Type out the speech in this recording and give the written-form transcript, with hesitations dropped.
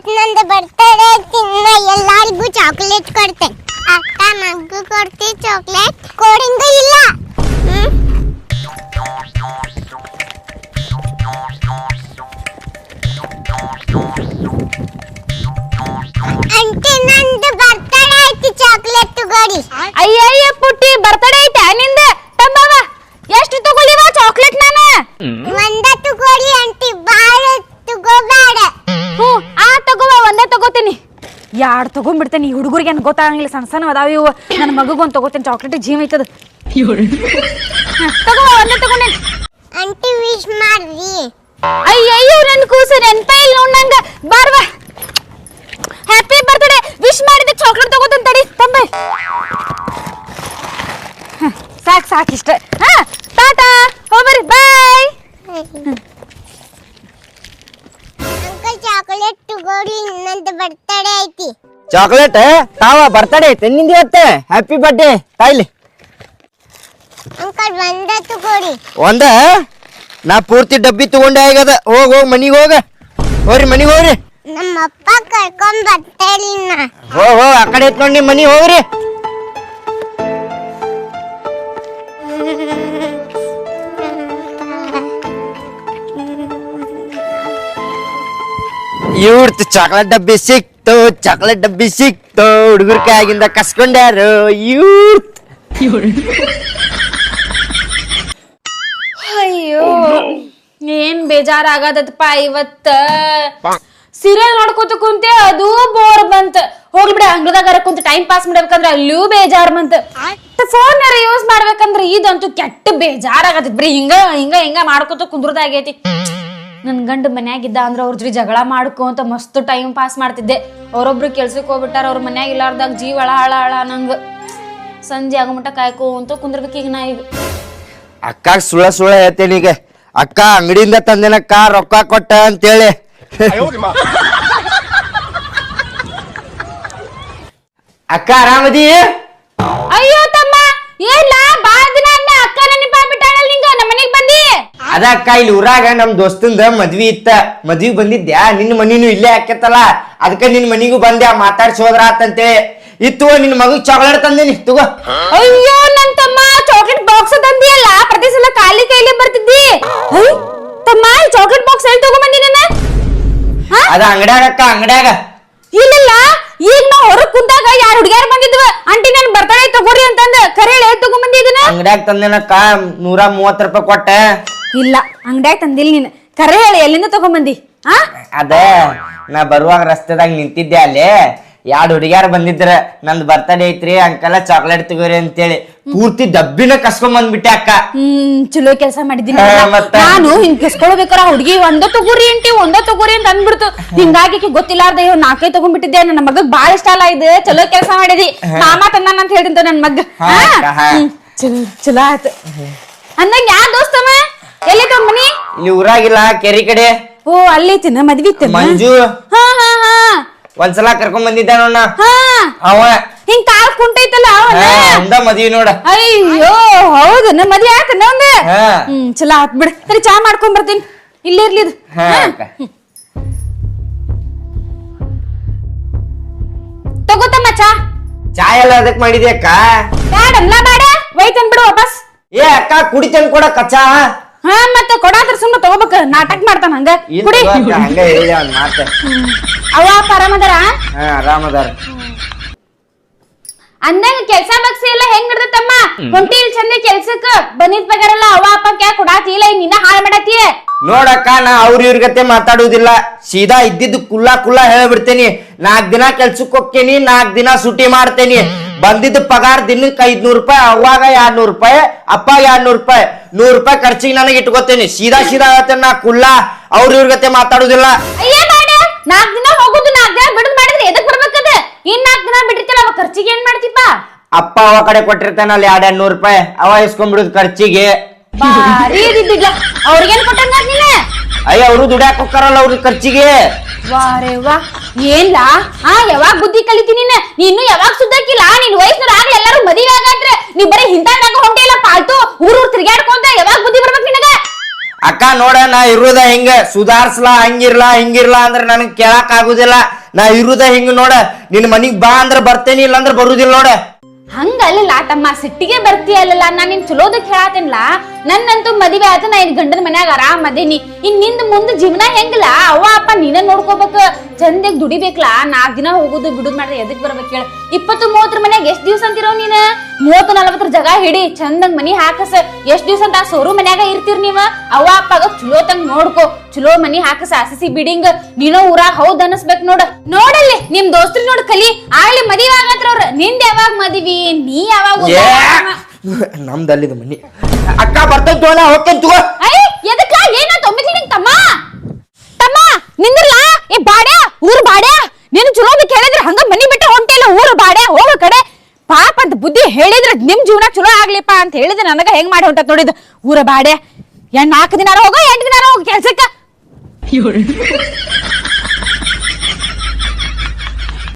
ಇವತ್ತು ನಂದು ಬರ್ತಡೇ ತಿನ್ನ ಎಲ್ಲರಿಗೂ ಚಾಕ್ಲೇಟ್ ಕೊಡ್ತೇನೆ. ಅಕ್ಕ ನಂಗೂ ಕೊಡ್ತಿ ಚಾಕ್ಲೇಟ್? ಕೊಡಿಂಗ ಇಲ್ಲ. ಅಂಟಿ ನಂದು ಬರ್ತಡೇ ಐತಿ, ಚಾಕ್ಲೇಟ್ ತಗೋರಿ. ಅಯ್ಯಯ್ಯ ಪುಟ್ಟಿ ಬರ್ತಡೇ ಐತೆ ನಿಂದ ತಮ್ಮವ. ಎಷ್ಟು ತಗೊಳ್ಳಿವ ಚಾಕ್ಲೇಟ್ ನಾನ? ಒಂದ ತಗೋರಿ ಅಂಟಿ, ಬಾಳ ತಗೋಬೇಡ. ಆ ತಗೋವ, ಒಂದೇ ತಗೋತೀನಿ. ಯಾರು ತಗೊಂಡ್ಬಿಡ್ತೇನೆ. ಈ ಹುಡುಗರಿಗೆ ಏನು ಗೊತ್ತಾಗಂಗಿಲ್ಲ, ಸಣ್ಣ ಸಣ್ಣ ಅದಾವ ಇವು. ನನ್ನ ಮಗುಗೊಂದು ತಗೋತೀನಿ, ಚಾಕ್ಲೇಟ್ ಜೀವ ಐತದ. ತಗೋವ, ಒಂದೇ ತಗೊಂಡೇನಿ. ಅಂಟಿ ವಿಶ್ ಮಾಡ್ರಿ. ಅಯ್ಯಯ್ಯೋ ನನ್ನ ಕೂಸು ನೆನ್ಪೇ ಇಲ್ಲ ನೋಡ್ ನಂಗ. ಬಾರ್ವಾ, ಹ್ಯಾಪಿ ಬರ್ತ್ಡೇ. ವಿಶ್ ಮಾಡಿದ ಚಾಕ್ಲೇಟ್ ತಗೋತೀನಿ ತಡಿ ತಂಬ. ಸಾಕು ಸಾಕು ಇಷ್ಟ. ಟಾಟಾ, ಹೋಗ್ಬರ್ರಿ, ಬಾಯ್. ಅಂಕಲ್ ಚಾಕ್ಲೇಟ್ ತಗೋರಿ, ನಂದು ಬರ್ತಡೇ ಐತಿ. ಚಾಕ್ಲೇಟ್ ತಾವ ಬರ್ತಡೇ ಐತೆ ನಿಂದ ಇವತ್ತೆ. Happy birthday ತಾಯಿಲಿ. ಅಂಕಲ್ ಒಂದ ತಗೋರಿ. ಒಂದ ನಾ ಪೂರ್ತಿ ಡಬ್ಬಿ ತಗೊಂಡೆ ಆಗದ. ಹೋಗ್ ಮನಿಗೆ ಹೋಗ್ರಿ ಮನಿಗೆ ಹೋಗ್ರಿ. ನಮ್ಮ ಅಪ್ಪ ಕರ್ಕೊಂಡ್ ಬರ್ತಾರಿ. ಹೋ ಆ ಕಡೆ ಎತ್ಕೊಂಡು ಮನಿ ಹೋಗ್ರಿ. ಇವ್ರದ್ದು ಚಾಕ್ಲೇಟ್ ಡಬ್ಬಿ ಸಿಕ್ತು, ಚಾಕ್ಲೇಟ್ ಡಬ್ಬಿ ಸಿಕ್ತು. ಹುಡುಗರ ಕೈಯಾಗಿಂದ ಕಸ್ಕೊಂಡ್ಯಾರು ಇವ್ರ. ಅಯ್ಯೋ ಏನ್ ಬೇಜಾರಾಗದಪ್ಪ ಇವತ್ತ. ಸೀರಿಯಲ್ ನೋಡ್ಕೊತ ಕುಂತೆ, ಅದು ಬೋರ್ ಬಂತ. ಹೋಗ್ಲಿ ಬಿಡ, ಅಂಗಡಿದಾಗ ಕುಂತ ಟೈಮ್ ಪಾಸ್ ಮಾಡ್ಬೇಕಂದ್ರ ಅಲ್ಲೂ ಬೇಜಾರ್ ಬಂತ. ಫೋನ್ ಯೂಸ್ ಮಾಡ್ಬೇಕಂದ್ರ ಇದಂತೂ ಕೆಟ್ಟ ಬೇಜಾರಾಗತೈತಿ. ಬರೀ ಹಿಂಗ ಹಿಂಗ ಹಿಂಗ ಮಾಡ್ಕೊತ ಕುಂದ್ರದಾಗೈತಿ. ನನ್ ಗಂಡ ಮನ್ಯಾಗಿದ್ದ ಅಂದ್ರ ಅವ್ರ ಜೊತೆ ಜಗಳ ಮಾಡ್ಕೊಂತ ಮಸ್ತ್ ಟೈಮ್ ಪಾಸ್ ಮಾಡ್ತಿದ್ದೆ. ಅವ್ರೊಬ್ರು ಕೆಲ್ಸಕ್ಕೆ ಹೋಗ್ಬಿಟ್ಟಾರ, ಅವ್ರ ಮನ್ಯಾಗ ಇಲ್ಲಾರ್ದಾಗ ಜೀವ ಹಳ ನಂಗ. ಸಂಜೆ ಆಗಮಟ ಕಾಯ್ಕೊಂತ ಕುಂದ್ರಬೇಕು ಈಗ ನಾ. ಈಗ ಅಕ್ಕ ಸುಳ್ಳ ಹೇಳ್ತೇನೆ. ಈಗ ಅಕ್ಕ ಅಂಗಡಿಯಿಂದ ತಂದೇನಕ್ಕ ರೊಕ್ಕ ಕೊಟ್ಟ ಅಂತೇಳಿ. ಅಕ್ಕ ಆರಾಮದಿ? ಅಯ್ಯೋ ತಮ್ಮ, ಏನ ಬಾಳ ದಿನ ಅಕ್ಕ ನೆನಪಾಗ್ಬಿಟ್ಟಾಳ ನಿಂಗ. ನಮ್ಮ ಮನೆಗ್ ಬಂದಿ? ಅದಕ್ಕ ಇಲ್ಲಿ ಊರಾಗ ನಮ್ ದೋಸ್ತಂದ ಮದ್ವಿ ಇತ್ತ. ಮದ್ವಿಗ್ ಬಂದಿದ್ಯಾ, ನಿನ್ನ ಮನಿನೂ ಇಲ್ಲೇ ಹಾಕತ್ತಲ್ಲ, ಅದಕ್ಕ ನಿನ್ ಮನಿಗೂ ಬಂದ್ಯಾ ಮಾತಾಡ್ಸಿ ಹೋದ್ರ ಆತಂತೇಳಿ. ಇತ್ತು ನಿನ್ ಮಗ ಚಾಕ್ಲೇಟ್ ತಂದೇನಿ ತಗೋ. ಅಯ್ಯೋ ನನ್ ತಮ್ಮ, ಚಾಕ್ಲೇಟ್ ಬಾಕ್ಸ್ ತಂದಿಯಲ್ಲ, ಪ್ರತಿ ಸಲ ಖಾಲಿ ಕೈಲಿ ಬರ್ತಿದ್ದಿ. ತಮ್ಮ, ಚಾಕ್ಲೇಟ್ ಬಾಕ್ಸ್ ಎಲ್ಲಿ ತಗೊಂಬಂದಿ ನನ್ನ? ಅದ ಅಂಗಡ್ಯಾಗ ಅಕ್ಕ, ಅಂಗಡ್ಯಾಗ. ಇಲ್ಲ, ಈಗ ನಾ ಹೊರಗ್ ಕುಂತಾಗ ಯಾರು ಹುಡುಗ್ಯಾರ ಬಂದಿದ್ವ. ಆಂಟಿ ನನ್ ಬರ್ತಡೇ ತಗೋರಿ ಅಂತಂದ ಕರೆ ಹೇಳಿ ತಗೊಂಬಂದಿ ಇದನ್ನ. ಅಂಗಡ್ಯಾಗ ತಂದೇನಕ್ಕ, 130 ರೂಪಾಯಿ ಕೊಟ್ಟೆ. ಇಲ್ಲ, ಅಂಗಡ್ಯಾಗ ತಂದಿಲ್ಲ ನೀನ್. ಕರೆ ಹೇಳಿ ಎಲ್ಲಿಂದ ತಗೊಂಬಂದಿ? ಅದ ನಾ ಬರುವಾಗ ರಸ್ತೆದಾಗ ನಿಂತಿದ್ದೆ, ಅಲ್ಲಿ 2 ಹುಡುಗ್ಯಾರ ಬಂದಿದ್ರ. ನಂದ್ ಬರ್ತಡೇ ಐತ್ರಿ ಅಂಕಲ ಚಾಕ್ಲೇಟ್ ತಗೋರಿ ಅಂತೇಳಿ ಪೂರ್ತಿ ಡಬ್ಬಿನ ಕಸ್ಕೊಂಡ್ ಬಂದ್ಬಿಟ್ಟೆ ಅಕ್ಕ. ಚಲೋ ಕೆಲಸ ಮಾಡಿದ್ದೀನಿ. ನಾನು ಹಿಂಗ್ ಕಿಸ್ಕೊಳ್ಬೇಕಾರ ಹುಡುಗಿ ಒಂದ ತಗೋರಿ ಅಂತ ಅಂದ್ಬಿಡ್ತು. ಹಿಂಗಾಗಿ ಗೊತ್ತಿಲ್ಲಾರ್ದ 4 ತಗೊಂಡ್ಬಿಟ್ಟಿದ್ದೆ. ನನ್ನ ಮಗಗ್ ಬಾಳ ಇಷ್ಟ ಅಲ್ಲ ಇದು. ಚಲೋ ಕೆಲಸ ಮಾಡಿದಿ. ಮಾಮ ತಂದಾನ ಅಂತ ಹೇಳಿದಂತ ನನ್ ಮಗ. ಚಲೋ ಆಯ್ತು ಅಂದಂಗ. ಯಾ ದೋಸ್ತಮ್ಮ ಎಲ್ಲಿ ಮನಿ? ಇಲ್ಲಿ ಊರಾಗಿಲ್ಲ, ಕೆರಿ ಕಡೆ. ಓ, ಅಲ್ಲಿ ತಿನ್ನ ಮದ್ವಿ ಮಂಜು ಒಂದ್ಸಲ ಕರ್ಕೊಂಡ್ ಬಂದಿದ್ದ ನೋಡ. ಅವ ಹಿಂಗ್ ಕಾಲ್ ಕುಂಟೈತಲ್ಲ ಅವನ ಮದ್ವಿ ನೋಡ. ಅಯ್ಯೋ ಹೌದು, ನಮ್ಮ ಮದ್ವೆ ಆತನ ಒಂದ. ಚಲೋ ಆತ್ ಬಿಡ. ಸರಿ, ಚಾ ಮಾಡ್ಕೊಂಡ್ ಬರ್ತೀನಿ. ಇಲ್ಲೇ ಇರ್ಲಿ ಇದು. ತಗೋತಮ್ಮ ಚಾ. ಚಾ ಎಲ್ಲ ಅದಕ್ ಮಾಡಿದೆ ಅಕ್ಕ? ಬೇಡ ಒಯ್ತನ್ ಬಿಡು ವಾಪಸ್. ಏ ಅಕ್ಕ, ಕುಡಿತೇನ್ ಕೊಡ ಕಚ್ಚಾ. ಮತ್ತೆ ಕೊಡಾದ್ರ ಸುಮ್ಮನೆ ತಗೋಬೇಕ. ನಾಟಕ ಮಾಡ್ತಾನ ಹಂಗ. ಕುಡಿ. ಹಂಗ ಹೇಳಿ ಅವ್ನ ಮಾತ. ಅವ ಆರಾಮದಾರ? ಆರಾಮದಾರ. ಅಂದಂಗ ಕೆಲ್ಸ ಬಗ್ಸಿ ಎಲ್ಲ ಹೆಂಗ್ ನಡ್ದತ್ತಮ್ಮ? ಹೊಂಟಿ ಇಲ್ ಚಂದ ಕೆಲ್ಸಕ್ಕ ಬಂದಿದ್ ಪಗಾರಲ್ಲ ಅವ ಅಪ್ಪ ಕ್ಯಾ ಕೊಡಾತಿಲ್ಲ, ನಿನ್ನ ಹಾಳು ಮಾಡಾತಿ. ನೋಡಕ್ಕ, ನಾ ಇವ್ರ ಗತೆ ಮಾತಾಡುದಿಲ್ಲ. ಸೀದಾ ಇದ್ದಿದ್ದು ಕುಲ್ಲ ಹೇಳ್ಬಿಡ್ತೇನಿ. 4 ದಿನ ಕೆಲ್ಸಕ್ಕೆ ಹೋಗ್ತೇನಿ, 4 ದಿನ ಸುಟಿ ಮಾಡ್ತೇನಿ. ಬಂದಿದ್ದ ಪಗಾರ ದಿನಕ್ಕೆ 500 ರೂಪಾಯಿ, ಅವಾಗ 200 ರೂಪಾಯಿ, ಅಪ್ಪ 200 ರೂಪಾಯಿ, 100 ರೂಪಾಯಿ ಖರ್ಚಿಗೆ ನನಗೆ ಇಟ್ಕೋತೇನಿ. ಸೀದಾ ಹೇಳ್ತೇನೆ ನಾ ಕುಲ್ಲ. ಇವ್ರ ಗತೆ ಮಾತಾಡುದಿಲ್ಲ. ಅಯ್ಯ ಬೇಡ, 4 ದಿನ ಹೋಗುದು, 4 ದಿನ ಬಿಡುದು ಮಾಡಿದ್ರೆ ಎದಕ್ ಬರ್ಬೇಕದ? ಇನ್ 4 ದಿನ ಬಿಟ್ಟಿರ್ತಲ್ಲ, ಅವ ಖರ್ಚಿಗೆ ಏನ್ ಮಾಡ್ತಿಪ್ಪ? ಅಪ್ಪ ಅವ ಕಡೆ ಕೊಟ್ಟಿರ್ತಾನಲ್ಲ 200 ರೂಪಾಯಿ, ಅವ ಇಸ್ಕೊಂಡ್ಬಿಡುದು ಖರ್ಚಿಗೆ. ಅವ್ರಿಗೇನ್ ಕೊಟ್ಟಂಗ ನೀನೆ? ಅಯ್ಯ, ಅವರು ದುಡ್ಯಾಕ್ ಹೋಗ್ತಾರಲ್ಲ ಅವ್ರ ಖರ್ಚಿಗೆ. ವಾರೇ ವಾ, ಏನ್ಲಾ ಯಾವಾಗ ಬುದ್ಧಿ ಕಲಿತೀನಿ ನೀನು? ಯಾವಾಗ ಸುದ್ದಾಕಿಲ್ಲ? ನಿನ್ ವಯಸ್ಸಿನ ಎಲ್ಲಾರು ಮದುವೆ ಆಗಾದ್ರೆ ನೀ ಬರೀ ಹಿಂದಾಗ ಹೊಂಟೆ ಇಲ್ಲ ಪಾಲ್ತು ಊರ್ ತಿರ್ಗಾಡ್ಕೊಂತ. ಯಾವಾಗ ಬುದ್ಧಿ ಬರ್ಬೇಕು ನಿನಗ? ಅಕ್ಕ ನೋಡ ನಾ ಇರುದ ಹಿಂಗ ಸುಧಾರ್ಸ್ಲಾ ಹಂಗಿರ್ಲಾ ಹಿಂಗಿರ್ಲಾ ಅಂದ್ರ ನನಗ್ ಕೇಳಾಕ್ ಆಗುದಿಲ್ಲ. ನಾ ಇರುದ ಹಿಂಗ ನೋಡ, ನಿನ್ ಮನಿಗ್ ಬಾ ಅಂದ್ರ ಬರ್ತೇನಿ, ಇಲ್ಲಾಂದ್ರ ಬರುದಿಲ್ಲ ನೋಡ. ಹಂಗಲ್ಲ ತಮ್ಮ, ಸಿಟ್ಟಿಗೆ ಬರ್ತೀಯಲ್ಲ. ನಾನ್ ನಿನ್ ಚಲೋದಕ್ ಹೇಳತ್ತೇನ್ಲಾ. ನನ್ನಂತೂ ಮದುವೆ ಆತ, ನಾ ಗಂಡನ ಮನ್ಯಾಗ ಆರಾಮ್ ಅದೇನಿ. ಇನ್ ನಿಂದ ಮುಂದ್ ಜೀವನ ಹೆಂಗಲ್ಲ ಅವ್ವ ಅಪ್ಪ ನೀನ ನೋಡ್ಕೋಬೇಕು, ಚಂದಾಗ ದುಡಿಬೇಕಲ್ಲ. 4 ದಿನ ಹೋಗುದು ಬಿಡುದ್ ಮಾಡ್ರೆ ಎದಕ್ ಬರ್ಬೇಕು ಹೇಳ? 20-30 ಮನ್ಯಾಗ ಎಷ್ಟ್ ದಿವ್ಸ ಅಂತಿರೋ ನೀನ್? 30-40 ಜಾಗ ಹಿಡಿ, ಚಂದಂಗ್ ಮನಿ ಹಾಕಸ. ಎಷ್ಟ್ ದಿವ್ಸ ಅಂತ ಸೋರು ಮನ್ಯಾಗ ಇರ್ತೀರ್ ನೀವ? ಅವ್ವ ಅಪ್ಪಗ ಚಲೋ ತಂಗ್ ನೋಡ್ಕೋ, ಚಲೋ ಮನಿ ಹಾಕಸ. ಆಸಿಸಿ ಬಿಡಿಂಗ್ ನೀನೋ ಊರಾಗ ಹೌದ್ ಅನಸ್ಬೇಕ್ ನೋಡ. ನೋಡಲ್ಲಿ ನಿಮ್ ದೋಸ್ತ್ರಿ ನೋಡ್ ಕಲಿ, ಆಗ್ಲಿ ಮದಿವಿ ಆಗತ್ರ ಅವ್ರ. ನಿಂದ ಯಾವಾಗ ಮದಿವಿ, ನೀ ಯಾವಾಗ? ನಮ್ದಲ್ಲಿದ ಮನಿ. ಅಕ್ಕ ಬರ್ತೇನೆ ತೋಣ, ಹೋಗ್ತೇನೆ ತಗೋ. ಎದಕ್ಕ ಏನಾಯ್ತು ತಮ್ಮ? ತಮ್ಮ ನಿಂದ್ರಲ್ಲ, ಏ ಬಾಡ್ಯಾ, ಊರ್ ಬಾಡ್ಯಾ, ನೀನು ಚಲೋದ ಕೇಳಿದ್ರೆ ಹಂಗ ಮನಿ ಬಿಟ್ಟು ಹೊಂಟಿಲ್ಲ. ಊರ್ ಬಾಡ್ಯಾ ಹೋಗ ಕಡೆ. ಪಾಪ ಅಂತ ಬುದ್ಧಿ ಹೇಳಿದ್ರೆ ನಿಮ್ ಜೀವನ ಚಲೋ ಆಗ್ಲಿಪ್ಪ ಅಂತ ಹೇಳಿದ್ರೆ ನನಗ ಹೆಂಗ್ ಮಾಡಿ ಹೊಂಟತ್ ನೋಡಿದ್. ಊರ ಬಾಡ್ಯಾ 4 ದಿನ ಹೋಗೋ, 8 ದಿನ ಹೋಗೋ ಕೆಲ್ಸಕ್ಕ.